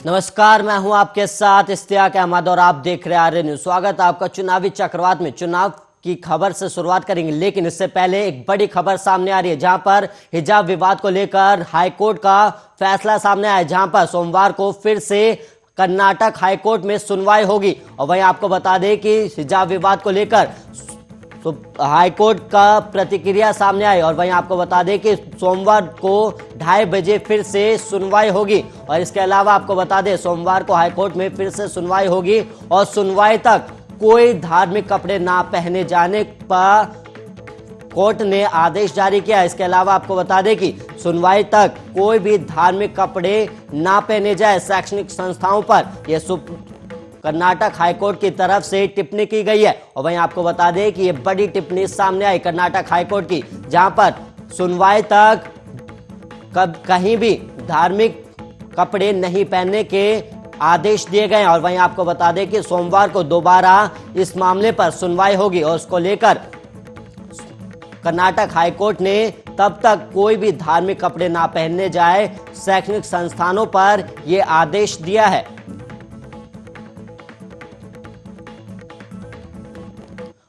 नमस्कार, मैं हूं आपके साथ इश्तियाक अहमद और आप देख रहे हैं आर्य न्यूज। स्वागत है आपका चुनावी चक्रवात में। चुनाव की खबर से शुरुआत करेंगे, लेकिन इससे पहले एक बड़ी खबर सामने आ रही है, जहां पर हिजाब विवाद को लेकर हाईकोर्ट का फैसला सामने आया, जहां पर सोमवार को फिर से कर्नाटक हाईकोर्ट में सुनवाई होगी। और वहीं आपको बता दें कि हिजाब विवाद को लेकर हाईकोर्ट का प्रतिक्रिया सामने आई, और वहीं आपको बता दें कि सोमवार को 2:30 बजे फिर से सुनवाई होगी। और इसके अलावा आपको बता दें सोमवार को हाईकोर्ट में फिर से सुनवाई होगी और सुनवाई तक कोई धार्मिक कपड़े ना पहने जाने पर कोर्ट ने आदेश जारी किया। इसके अलावा आपको बता दें कि सुनवाई तक कोई भी धार्मिक कपड़े ना पहने जाए शैक्षणिक संस्थाओं पर, यह कर्नाटक हाईकोर्ट की तरफ से टिप्पणी की गई है। और वहीं आपको बता दें कि यह बड़ी टिप्पणी सामने आई कर्नाटक हाईकोर्ट की, जहां पर सुनवाई तक कहीं भी धार्मिक कपड़े नहीं पहनने के आदेश दिए गए। और वहीं आपको बता दें कि सोमवार को दोबारा इस मामले पर सुनवाई होगी और उसको लेकर कर्नाटक हाईकोर्ट ने तब तक कोई भी धार्मिक कपड़े ना पहनने जाए शैक्षणिक संस्थानों पर यह आदेश दिया है।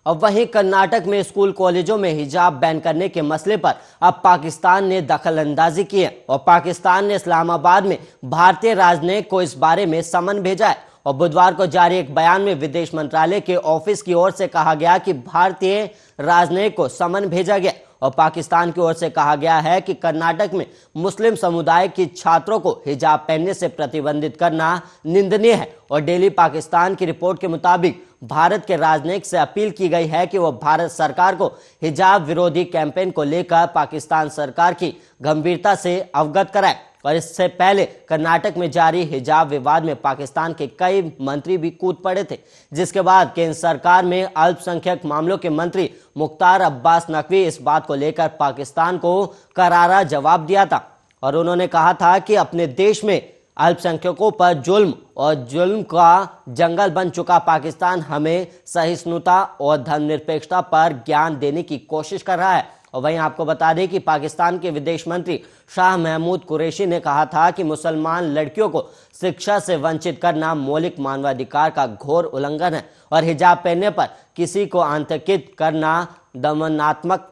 अब वहीं कर्नाटक में स्कूल कॉलेजों में हिजाब बैन करने के मसले पर अब पाकिस्तान ने दखलंदाजी की है और पाकिस्तान ने इस्लामाबाद में भारतीय राजनयिक को इस बारे में समन भेजा है। और बुधवार को जारी एक बयान में विदेश मंत्रालय के ऑफिस की ओर से कहा गया कि भारतीय राजनयिक को समन भेजा गया और पाकिस्तान की ओर से कहा गया है कि कर्नाटक में मुस्लिम समुदाय के छात्रों को हिजाब पहनने से प्रतिबंधित करना निंदनीय है। और डेली पाकिस्तान की रिपोर्ट के मुताबिक भारत के राजनयिक से अपील की गई है कि वह भारत सरकार को हिजाब विरोधी कैंपेन को लेकर पाकिस्तान सरकार की गंभीरता से अवगत कराए। और इससे पहले कर्नाटक में जारी हिजाब विवाद में पाकिस्तान के कई मंत्री भी कूद पड़े थे, जिसके बाद केंद्र सरकार में अल्पसंख्यक मामलों के मंत्री मुख्तार अब्बास नकवी इस बात को लेकर पाकिस्तान को करारा जवाब दिया था। और उन्होंने कहा था कि अपने देश में अल्पसंख्यकों पर जुल्म का जंगल बन चुका पाकिस्तान हमें सहिष्णुता और धर्मनिरपेक्षता पर ज्ञान देने की कोशिश कर रहा है। और वहीं आपको बता दें कि पाकिस्तान के विदेश मंत्री शाह महमूद कुरैशी ने कहा था कि मुसलमान लड़कियों को शिक्षा से वंचित करना मौलिक मानवाधिकार का घोर उल्लंघन है और हिजाब पहनने पर किसी को आतंकित करना दमनात्मक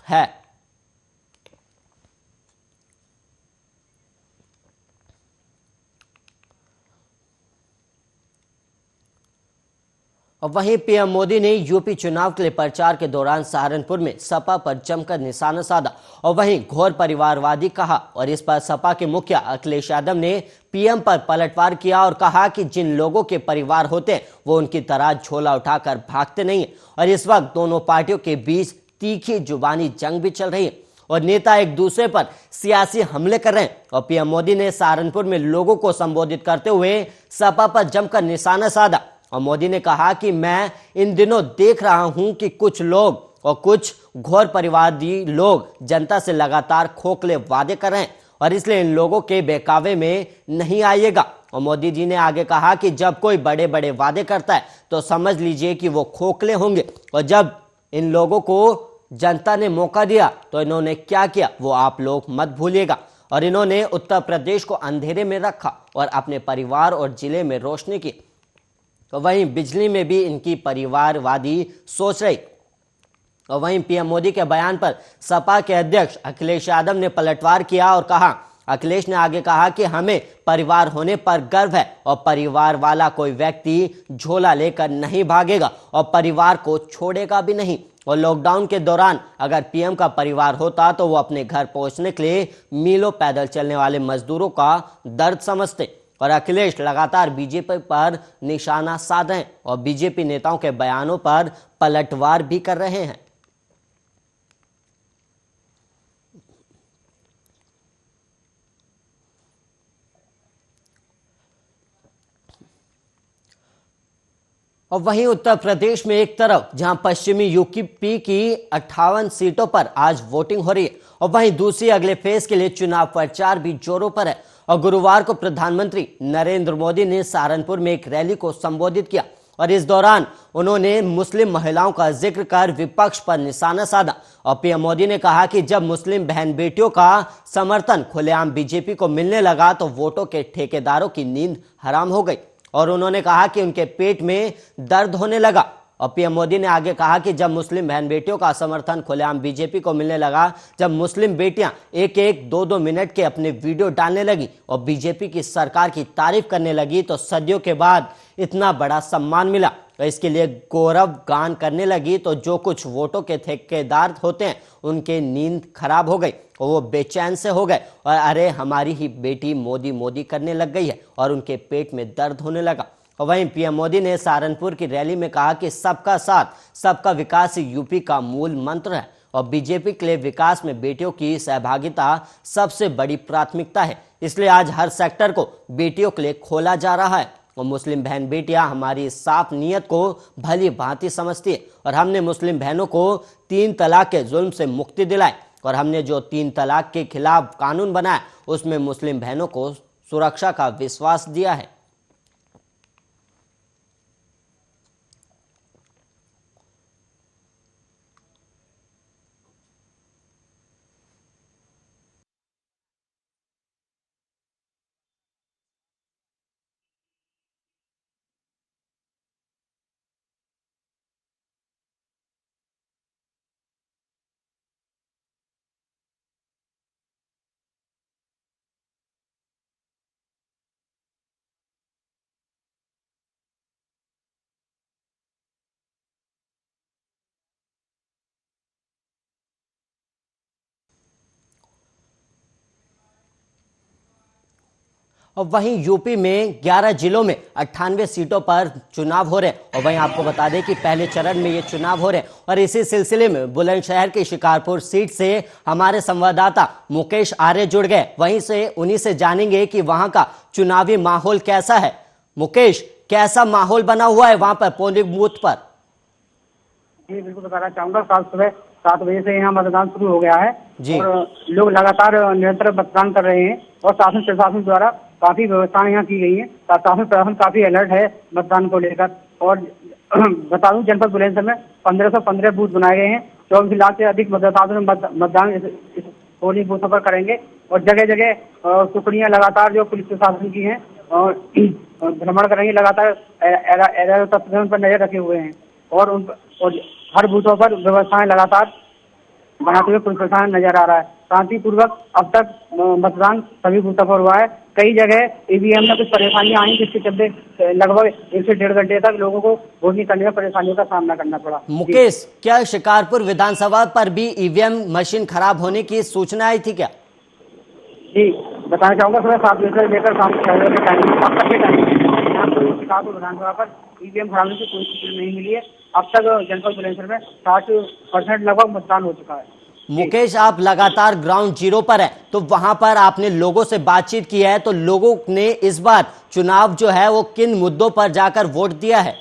है। और वहीं पीएम मोदी ने यूपी चुनाव के लिए प्रचार के दौरान सहारनपुर में सपा पर जमकर निशाना साधा और वहीं घोर परिवारवादी कहा। और इस पर सपा के मुखिया अखिलेश यादव ने पीएम पर पलटवार किया और कहा कि जिन लोगों के परिवार होते हैं वो उनकी तरह झोला उठाकर भागते नहीं है। और इस वक्त दोनों पार्टियों के बीच तीखी जुबानी जंग भी चल रही है और नेता एक दूसरे पर सियासी हमले कर रहे हैं। और पीएम मोदी ने सहारनपुर में लोगों को संबोधित करते हुए सपा पर जमकर निशाना साधा और मोदी ने कहा कि मैं इन दिनों देख रहा हूं कि कुछ लोग और कुछ घोर परिवारवादी लोग जनता से लगातार खोखले वादे कर रहे हैं और इसलिए इन लोगों के बहकावे में नहीं आइएगा। और मोदी जी ने आगे कहा कि जब कोई बड़े बड़े वादे करता है तो समझ लीजिए कि वो खोखले होंगे और जब इन लोगों को जनता ने मौका दिया तो इन्होंने क्या किया वो आप लोग मत भूलिएगा। और इन्होंने उत्तर प्रदेश को अंधेरे में रखा और अपने परिवार और जिले में रोशनी की। तो वहीं बिजली में भी इनकी परिवारवादी सोच रही। और वहीं पीएम मोदी के बयान पर सपा के अध्यक्ष अखिलेश यादव ने पलटवार किया और कहा, अखिलेश ने आगे कहा कि हमें परिवार होने पर गर्व है और परिवार वाला कोई व्यक्ति झोला लेकर नहीं भागेगा और परिवार को छोड़ेगा भी नहीं। और लॉकडाउन के दौरान अगर पीएम का परिवार होता तो वो अपने घर पहुंचने के लिए मीलों पैदल चलने वाले मजदूरों का दर्द समझते। और अखिलेश लगातार बीजेपी पर निशाना साध रहे हैं और बीजेपी नेताओं के बयानों पर पलटवार भी कर रहे हैं। और वहीं उत्तर प्रदेश में एक तरफ जहां पश्चिमी यूपी की 58 सीटों पर आज वोटिंग हो रही है और वहीं दूसरी अगले फेज के लिए चुनाव प्रचार भी जोरों पर है। और गुरुवार को प्रधानमंत्री नरेंद्र मोदी ने सहारनपुर में एक रैली को संबोधित किया और इस दौरान उन्होंने मुस्लिम महिलाओं का जिक्र कर विपक्ष पर निशाना साधा और पीएम मोदी ने कहा कि जब मुस्लिम बहन बेटियों का समर्थन खुलेआम बीजेपी को मिलने लगा तो वोटों के ठेकेदारों की नींद हराम हो गई और उन्होंने कहा कि उनके पेट में दर्द होने लगा। और पीएम मोदी ने आगे कहा कि जब मुस्लिम बहन बेटियों का समर्थन खुलेआम बीजेपी को मिलने लगा, जब मुस्लिम बेटियां एक एक दो दो मिनट के अपने वीडियो डालने लगी और बीजेपी की सरकार की तारीफ करने लगी तो सदियों के बाद इतना बड़ा सम्मान मिला तो इसके लिए गौरव गान करने लगी तो जो कुछ वोटों के ठेकेदार होते हैं उनके नींद खराब हो गई और वो बेचैन से हो गए और अरे हमारी ही बेटी मोदी मोदी करने लग गई है और उनके पेट में दर्द होने लगा। और वहीं पीएम मोदी ने सहारनपुर की रैली में कहा कि सबका साथ सबका विकास यूपी का मूल मंत्र है और बीजेपी के लिए विकास में बेटियों की सहभागिता सबसे बड़ी प्राथमिकता है, इसलिए आज हर सेक्टर को बेटियों के लिए खोला जा रहा है और मुस्लिम बहन बेटियां हमारी साफ नीयत को भली भांति समझती है और हमने मुस्लिम बहनों को 3 तलाक के जुल्म से मुक्ति दिलाई और हमने जो 3 तलाक के खिलाफ कानून बनाया उसमें मुस्लिम बहनों को सुरक्षा का विश्वास दिया है। और वहीं यूपी में 11 जिलों में 98 सीटों पर चुनाव हो रहे हैं और वहीं आपको बता दें कि पहले चरण में ये चुनाव हो रहे हैं और इसी सिलसिले में बुलंदशहर की शिकारपुर सीट से हमारे संवाददाता मुकेश आर्य जुड़ गए, वहीं से उन्हीं से जानेंगे कि वहां का चुनावी माहौल कैसा है। मुकेश, कैसा माहौल बना हुआ है वहां पर पोलिंग बूथ पर? जी बिल्कुल बताना चाहूंगा, कल सुबह 7 बजे से यहाँ मतदान शुरू हो गया है जी। और लोग लगातार निरंतर मतदान कर रहे हैं और शासन प्रशासन द्वारा काफी व्यवस्थाएं यहाँ की गई हैं। शासन प्रशासन काफी अलर्ट है मतदान को लेकर और बता दूं जनपद बुलंदशहर में 1515 बूथ बनाए गए हैं। 24 लाख से अधिक मतदाताओं मतदान इस पोलिंग बूथों पर करेंगे और जगह जगह टुकड़ियां लगातार जो पुलिस प्रशासन की हैं और भ्रमण करेंगे, लगातार तत्व पर नजर रखे हुए हैं और हर बूथों पर व्यवस्थाएं लगातार बनाते हुए पुलिस प्रशासन नजर आ रहा है। शांतिपूर्वक अब तक मतदान सभी बूथों पर हुआ है। कई जगह ईवीएम में कुछ परेशानियां आई जिसके चलते लगभग 1 से 1.5 घंटे तक लोगों को वोटिंग करने में परेशानियों का सामना करना पड़ा। मुकेश, क्या शिकारपुर विधानसभा पर भी ईवीएम मशीन खराब होने की सूचना आई थी क्या? जी बताना चाहूंगा, सुबह 7 बजे से लेकर शाम 6 बजे के टाइम अब तक के टाइम शिकारपुर विधानसभा पर ईवीएम खराब होने की कोई सूचना नहीं मिली है। अब तक जनपद बुलंदशहर में 60% लगभग मतदान हो चुका है। मुकेश, आप लगातार ग्राउंड जीरो पर है तो वहां पर आपने लोगों से बातचीत की है तो लोगों ने इस बार चुनाव जो है वो किन मुद्दों पर जाकर वोट दिया है?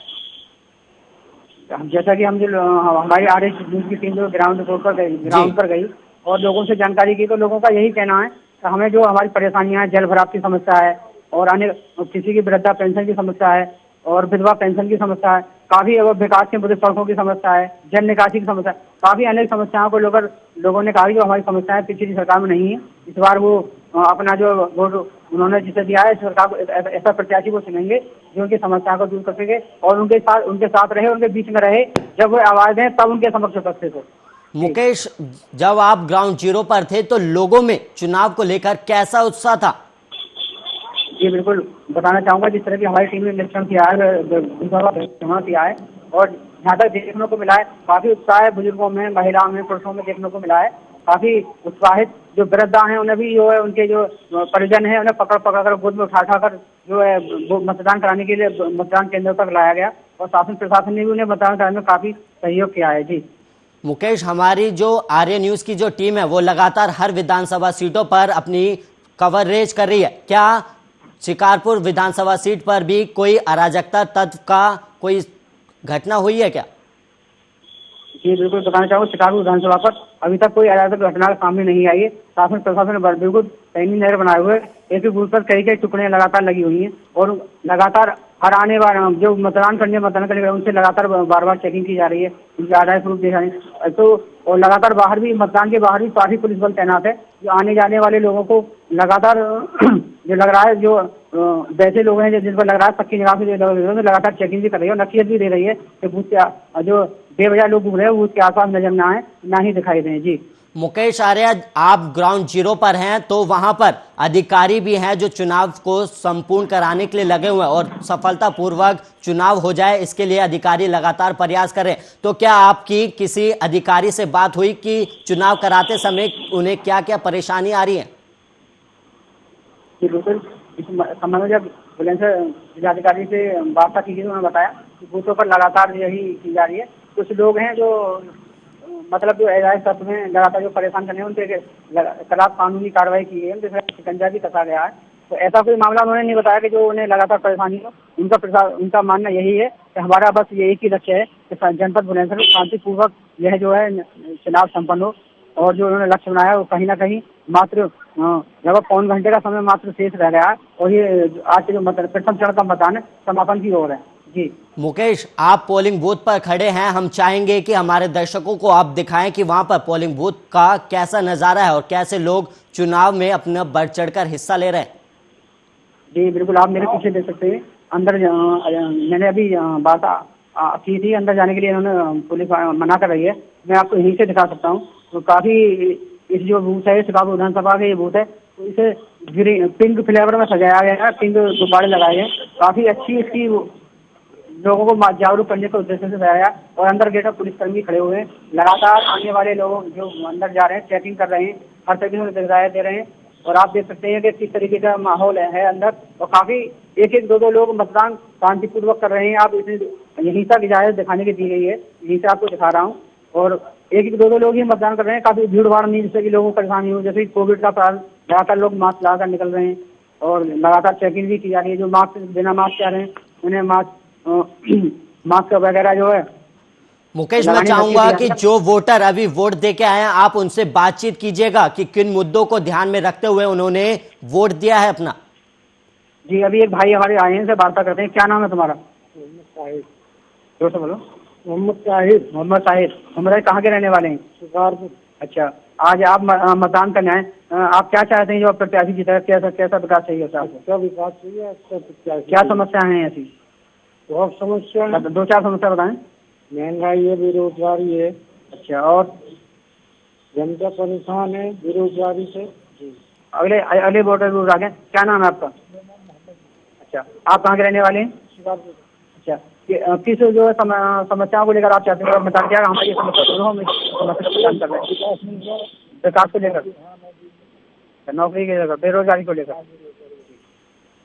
जैसा कि हम जो हमारी आरएस न्यूज की टीम जो ग्राउंड पर गई और लोगों से जानकारी की तो लोगों का यही कहना है कि हमें जो हमारी परेशानियां हैं, जल भराव की समस्या है और अन्य किसी की वृद्धा पेंशन की समस्या है और विधवा पेंशन की समस्या है, काफी विकास के मुद्दे, सड़कों की समस्या है, जल निकासी की समस्या, काफी अनेक समस्याओं को लोगों ने कहा कि जो हमारी समस्याएं पिछली सरकार में नहीं है, इस बार वो अपना जो वोट उन्होंने जिसे दिया है सरकार को ऐसा प्रत्याशी को चुनेंगे जो उनकी समस्याओं को दूर कर सके और उनके साथ रहे, उनके बीच में रहे, जब वो आवाज दें तब उनके समक्ष उपस्थित हो। मुकेश, जब आप ग्राउंड जीरो पर थे तो लोगों में चुनाव को लेकर कैसा उत्साह था? जी बिल्कुल बताना चाहूंगा, जिस तरह की हमारी टीम ने निरीक्षण किया है और जहाँ तक देखने को मिला है काफी उत्साह है, बुजुर्गों में, महिलाओं में, पुरुषों में देखने को मिला है। काफी उत्साहित जो वृद्धा हैं उन्हें भी जो है उनके जो परिजन है उन्हें पकड़ कर गोद में उठा कर जो है वो मतदान कराने के लिए मतदान केंद्र तक लाया गया और शासन प्रशासन ने भी उन्हें मतदान कराने में काफी सहयोग किया है। जी मुकेश, हमारी जो आर्य न्यूज की जो टीम है वो लगातार हर विधानसभा सीटों पर अपनी कवरेज कर रही है, क्या शिकारपुर विधानसभा सीट पर भी कोई अराजकता तत्व का कोई घटना हुई है क्या? जी बिल्कुल बताना चाहूँगा, शिकारपुर विधानसभा पर अभी तक कोई अराजक घटना सामने नहीं आई है। शासन प्रशासन ने बिल्कुल पैनी नहर बनाए हुए एक ही बूथ पर कई कई टुकड़ियां लगातार लगी हुई हैं और लगातार हर आने वाले जो मतदान करने उनसे लगातार बार बार चेकिंग की जा रही है, उनके आधार प्रूफ देखा रही तो। और लगातार बाहर भी, मतदान के बाहर भी काफी पुलिस बल तैनात है, जो आने जाने वाले लोगों को लगातार जो लग रहा है, जो वैसे लोग हैं जिन पर लग रहा है पक्की निगाह से लगातार चेकिंग भी कर रही है और नसीहत भी दे रही है कि बूथ के जो बेवजह लोग घूम रहे हैं बूथ के आसपास नजर ना आए, ना ही दिखाई दें। जी मुकेश आर्य, आप ग्राउंड जीरो पर हैं, तो वहां पर अधिकारी भी हैं जो चुनाव को संपूर्ण कराने के लिए लगे हुए हैं और सफलतापूर्वक चुनाव हो जाए इसके लिए अधिकारी लगातार प्रयास कर रहे हैं। तो क्या आपकी किसी अधिकारी से बात हुई कि चुनाव कराते समय उन्हें क्या क्या परेशानी आ रही है? बिल्कुल, इस संबंध में जब जिलाधिकारी से वार्ता की गई तो उन्होंने बताया कि बूथों पर लगातार यही की जा रही है। कुछ लोग हैं जो मतलब जो एजाज तत्व में लगातार जो परेशान करने हैं उनके खिलाफ कानूनी कार्रवाई की गई है, उनके खिलाफ शिकंजा भी कसा गया है। तो ऐसा कोई मामला उन्होंने नहीं बताया कि जो उन्हें लगातार परेशानी हो। उनका मानना यही है कि हमारा बस ये एक ही लक्ष्य है कि जनपद बुलंदशहर में शांतिपूर्वक यह जो है चुनाव संपन्न हो। और जो उन्होंने लक्ष्य बनाया वो कहीं ना कहीं मात्र लगभग पौन घंटे का समय मात्र शेष रह गया है और ये आज के जो प्रथम चरण का मतदान है समापन की ओर है। जी मुकेश, आप पोलिंग बूथ पर खड़े हैं, हम चाहेंगे कि हमारे दर्शकों को आप दिखाएं कि वहां पर पोलिंग बूथ का कैसा नजारा है और कैसे लोग चुनाव में अपना बढ़ चढ़कर हिस्सा ले रहे हैं। जी बिल्कुल, आप मेरे पीछे देख सकते हैं। अंदर मैंने अभी बात की थी, अंदर जाने के लिए इन्होंने पुलिस मना कर रही है। मैं आपको यहीं से दिखा सकता हूँ। तो काफी इस जो बूथ है शिकागो विधानसभा का ये बूथ है, तो इसे ग्रीन पिंक फ्लेवर में सजाया गया है, पिंक गुब्बारे लगाए गए, काफी अच्छी इसकी लोगों को जागरूक करने के उद्देश्य से सजाया। और अंदर गेट पर पुलिसकर्मी खड़े हुए हैं, लगातार आने वाले लोग जो अंदर जा रहे हैं चेकिंग कर रहे हैं, हर तरीके से हिदायत दे रहे हैं। और आप देख सकते हैं कि किस तरीके का माहौल है अंदर, और काफी एक एक दो लोग मतदान शांतिपूर्वक कर रहे हैं। आप इसे यहीं तक इजाजत दिखाने की दी गई है, यहीं से आपको दिखा रहा हूँ। और एक एक दो लोग ही मतदान कर रहे हैं, काफी भीड़ भाड़ नहीं जिससे कि लोगों को परेशानी हो। जैसे कोविड का कारण लगातार लोग मास्क लगाकर निकल रहे हैं और लगातार चेकिंग भी की जा रही है। जो मास्क बिना मास्क आ रहे हैं उन्हें मास्क वगैरह जो है। मुकेश, मैं चाहूंगा कि जो वोटर अभी वोट दे के आए हैं आप उनसे बातचीत कीजिएगा कि किन मुद्दों को ध्यान में रखते हुए उन्होंने वोट दिया है अपना। जी अभी एक भाई हमारे आए हैं, से वार्ता करते हैं। क्या नाम है तुम्हारा? जोर से बोलो। मोहम्मद साहिद। मोहम्मद साहिद कहाँ के रहने वाले हैं? शिकारपुर। अच्छा, आज आप मतदान करने आए, आप क्या चाहते हैं जो प्रत्याशी जीता है? कैसा विकास चाहिए आपको? क्या विकास चाहिए? क्या समस्याएं हैं ऐसी? बहुत समस्या है। दो चार समस्या बताएं। महंगाई है, बेरोजगारी है। अच्छा, और जनता परेशान है बेरोजगारी से। अगले अगले वोटर जरूर आगे। क्या नाम है आपका? अच्छा, आप कहाँ के रहने वाले हैं? अच्छा, किस जो समस्याओं को लेकर आप चाहते हैं बता दिया हमारी समस्या कर रहे हैं? विकास को लेकर, नौकरी के लेकर, बेरोजगारी को लेकर।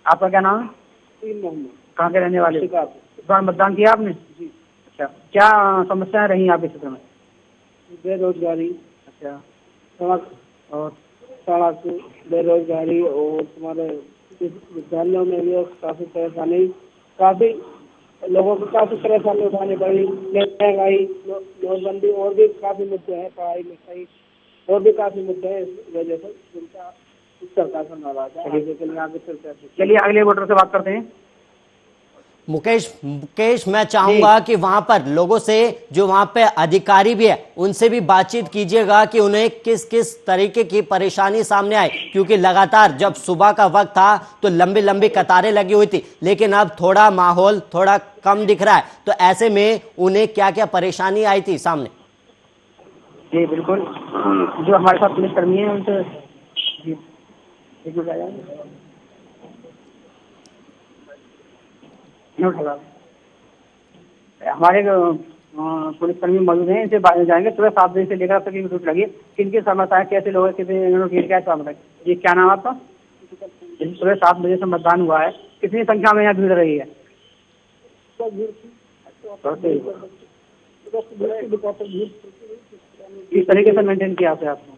आपका क्या नाम है? कहाँ के रहने वाले? इस बार मतदान किया आपने? अच्छा, क्या समस्याएं रही आपके क्षेत्र में? बेरोजगारी। अच्छा, सड़क बेरोजगारी और तुम्हारे विद्यालयों में भी काफी परेशानी, काफी लोगों को काफी परेशानी उठानी पड़ी। महंगाई, नोटबंदी और भी काफी मुद्दे हैं, पढ़ाई लिखाई और भी काफी मुद्दे हैं। इस वजह से जिनका सरकार से नाराज है। चलिए अगले वोटर से बात करते हैं। मुकेश, मैं चाहूंगा कि वहां पर लोगों से, जो वहां पे अधिकारी भी है, उनसे भी बातचीत कीजिएगा कि उन्हें किस किस तरीके की परेशानी सामने आई, क्योंकि लगातार जब सुबह का वक्त था तो लंबी लंबी कतारें लगी हुई थी, लेकिन अब थोड़ा माहौल थोड़ा कम दिख रहा है। तो ऐसे में उन्हें क्या क्या परेशानी आई थी सामने? जी बिल्कुल, जो हमारे साथ पुलिसकर्मी है उनसे हमारे पुलिसकर्मी मौजूद हैं, इनसे जाएंगे। सुबह 7 बजे से लेकर अब तक ड्यूटी लगी। किनकी समस्याएं, कैसे लोग हैं, कितने क्या समस्या? जी क्या नाम है आपका? सुबह 7 बजे से मतदान हुआ है, कितनी संख्या में यहाँ भीड़ रही है? किस तरीके से मेंटेन किया आपने?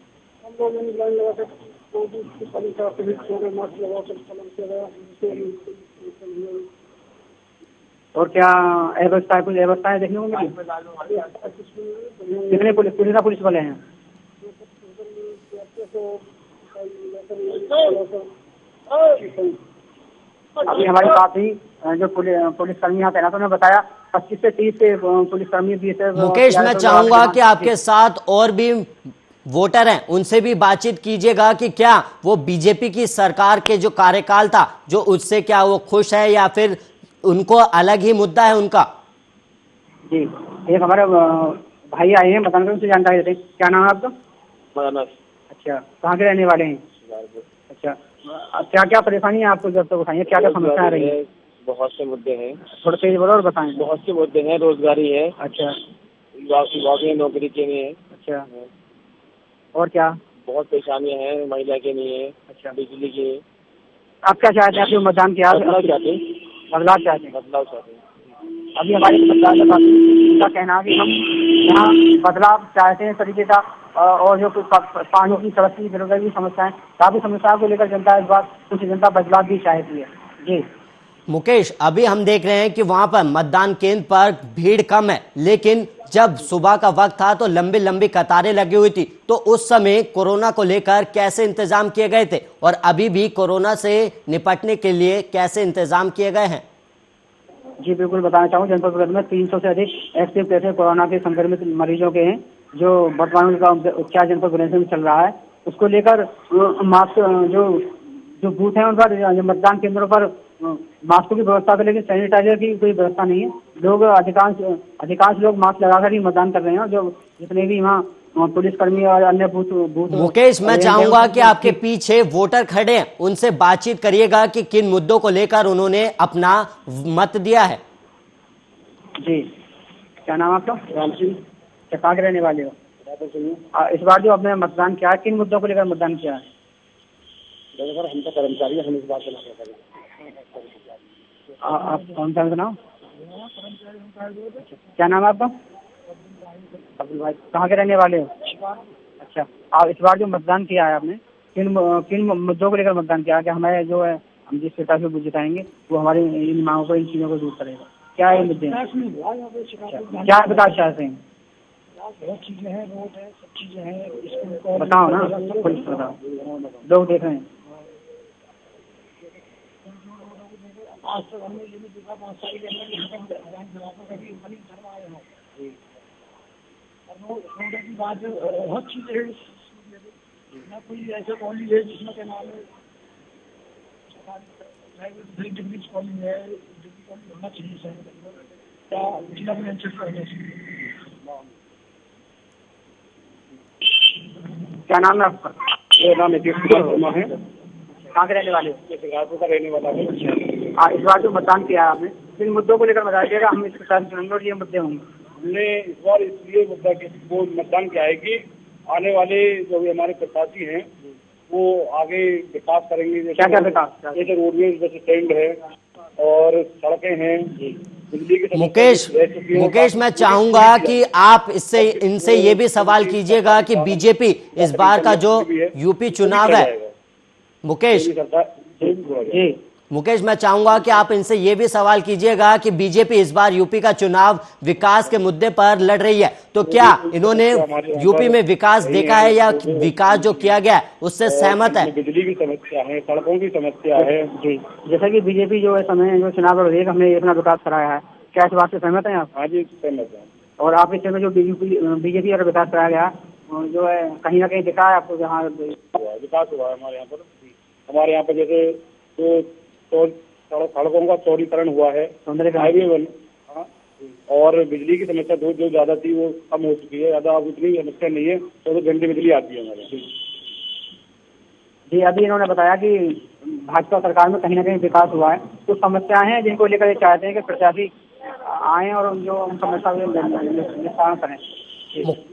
और क्या अव्यवस्था, कुछ अव्यवस्थाएं देखने को मिली? कितने पुलिस वाले हैं? अभी हमारे साथ ही जो पुलिसकर्मी यहाँ तैनात उन्होंने बताया 25 से 30 से पुलिसकर्मी भी से मुकेश, मैं चाहूंगा कि आपके साथ और भी वोटर हैं उनसे भी बातचीत कीजिएगा कि क्या वो बीजेपी की सरकार के जो कार्यकाल था जो उससे क्या वो खुश है या फिर उनको अलग ही मुद्दा है उनका। जी, एक हमारे भाई आए हैं, बताने उनसे जानकारी देते हैं। क्या नाम है आपका? मानस। अच्छा, कहाँ के रहने वाले हैं? अच्छा, क्या क्या परेशानी है आपको जब तक बताइए, क्या क्या समस्या आ रही है? बहुत से मुद्दे हैं, थोड़ा तेज बोलो और बताएं। बहुत से मुद्दे हैं। रोजगारी है। अच्छा, युवा के नौकरी के लिए है। अच्छा, और क्या? बहुत परेशानियां हैं, महिला के लिए है। अच्छा, बिजली के। आप क्या चाहते हैं? आपके मतदान किया? बदलाव चाहते हैं। बदलाव चाहते हैं। बदलाव चाहते हैं। अभी हमारे मतदाता का कहना है कि हम यहाँ बदलाव चाहते हैं तरीके का, और जो कुछ पानी की, सड़क की, बेरोजगारी की समस्याएं, काफी समस्याओं को लेकर जनता इस बार कुछ जनता बदलाव भी चाहती है। जी मुकेश, अभी हम देख रहे हैं कि वहां पर मतदान केंद्र पर भीड़ कम है, लेकिन जब सुबह का वक्त था तो लंबी लंबी कतारें लगी हुई थी। तो उस समय कोरोना को लेकर कैसे इंतजाम किए गए थे और अभी भी कोरोना से निपटने के लिए कैसे इंतजाम किए गए हैं? जी बिल्कुल बताना चाहूँ, जनपद बुलंदशहर में 300 से अधिक एक्टिव केस कोरोना के संक्रमित मरीजों के हैं, जो वर्तमान में उनका उपचार जनपद बुलंदशहर में चल रहा है। उसको लेकर मास्क जो बूथ है उन पर, मतदान केंद्रों पर मास्कों की व्यवस्था है, लेकिन सैनिटाइजर की कोई व्यवस्था नहीं है। लोग अधिकांश लोग मास्क लगाकर ही मतदान कर रहे हैं। जो जितने भी वहाँ पुलिसकर्मी और अन्य बूथ मुकेश, मैं चाहूंगा कि आपके पीछे वोटर खड़े हैं, उनसे बातचीत करिएगा कि किन मुद्दों को लेकर उन्होंने अपना मत दिया है। जी, क्या नाम आपका? राम सिंह। कहाँ के रहने वाले हो? इस बार जो आपने मतदान किया है, किन मुद्दों को लेकर मतदान किया है? हम तो कर्मचारी, हम इस बात को ना करें। आप कौन सा नाम? क्या नाम है आपका? अब्दुल भाई। कहाँ के रहने वाले हो? अच्छा, आप इस बार जो मतदान किया है आपने, किन मुद्दों को लेकर मतदान किया? कि हमारे जो है, हम जिस प्रकार से जिताएंगे वो हमारी इन मांगों को, इन चीजों को दूर करेगा। क्या ये मुद्दे हैं? क्या विकास चाहते हैं? बहुत चीजें हैं, रोड है, सब चीजें हैं। बताओ ना, पुलिस बताओ, लोग देख रहे हैं। आज तक हमने ये भी देखा 5 साल के अंदर यहाँ पर कभी मनी धर्म आए हो। रोड की बात, बहुत चीजें हैं, ना कोई ऐसा कॉलेज है जिसमें क्या नाम है डिग्री कॉलेज है, डिग्री कॉलेज होना चाहिए सर, क्या जिला में होना चाहिए। क्या नाम है आपका? मेरा नाम नीतीश कुमार वर्मा है। कहाँ के रहने वाले हो? शिकारपुर का रहने वाला है। इस बार जो मतदान किया है आपने, किन मुद्दों को लेकर बताइएगा, हम इसके साथ चुनेंगे और ये मुद्दे होंगे। हमने इस बार इसलिए वो मतदान किया है कि आने वाले जो भी हमारे प्रत्याशी हैं वो आगे विकास करेंगे। क्या क्या विकास? जैसे रोडवेज बस स्टैंड है और सड़कें हैं, बिजली की। मुकेश, मैं चाहूंगा कि आप इनसे ये भी सवाल कीजिएगा कि बीजेपी इस बार का जो यूपी चुनाव है, मुकेश मैं चाहूंगा कि आप इनसे ये भी सवाल कीजिएगा कि बीजेपी इस बार यूपी का चुनाव विकास के मुद्दे पर लड़ रही है, तो क्या इन्होंने यूपी में विकास देखा है या विकास जो किया गया है उससे सहमत है? बिजली की समस्या है, सड़कों की समस्या है। जी, जैसा कि बीजेपी जो है समय जो चुनाव लड़ रही है, हमने अपना विकास कराया है, क्या इस बात से सहमत है आप? हाँ जी, सहमत है। और आप इस समय जो बीजेपी और विकास कराया गया जो है, कहीं ना कहीं दिखा है आपको जहाँ विकास हुआ है हमारे यहाँ पे जैसे तो सड़कों का चौड़ीकरण हुआ है, हाईवे बना, और बिजली की समस्या जो ज्यादा थी वो कम हो चुकी है। ज्यादा अब उतनी समस्या नहीं है, 24 घंटे बिजली आती है हमारे। जी, अभी इन्होंने बताया कि भाजपा सरकार में कहीं ना कहीं विकास हुआ है। कुछ समस्याएं हैं जिनको लेकर ये चाहते हैं कि प्रत्याशी आए और जो समस्या निस्तारण करें।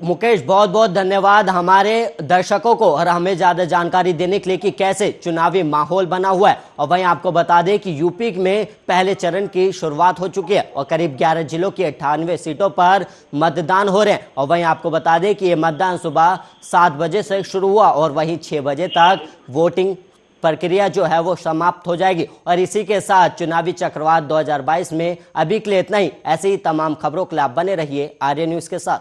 मुकेश, बहुत बहुत धन्यवाद हमारे दर्शकों को और हमें ज्यादा जानकारी देने के लिए कि कैसे चुनावी माहौल बना हुआ है। और वहीं आपको बता दें कि यूपी में पहले चरण की शुरुआत हो चुकी है और करीब 11 जिलों की 98 सीटों पर मतदान हो रहे हैं। और वहीं आपको बता दें कि ये मतदान सुबह 7 बजे से शुरू हुआ और वहीं 6 बजे तक वोटिंग प्रक्रिया जो है वो समाप्त हो जाएगी। और इसी के साथ चुनावी चक्रवात 2022 में अभी के लिए इतना ही। ऐसे ही तमाम खबरों के लिए आप बने रहिए आर्य न्यूज के साथ।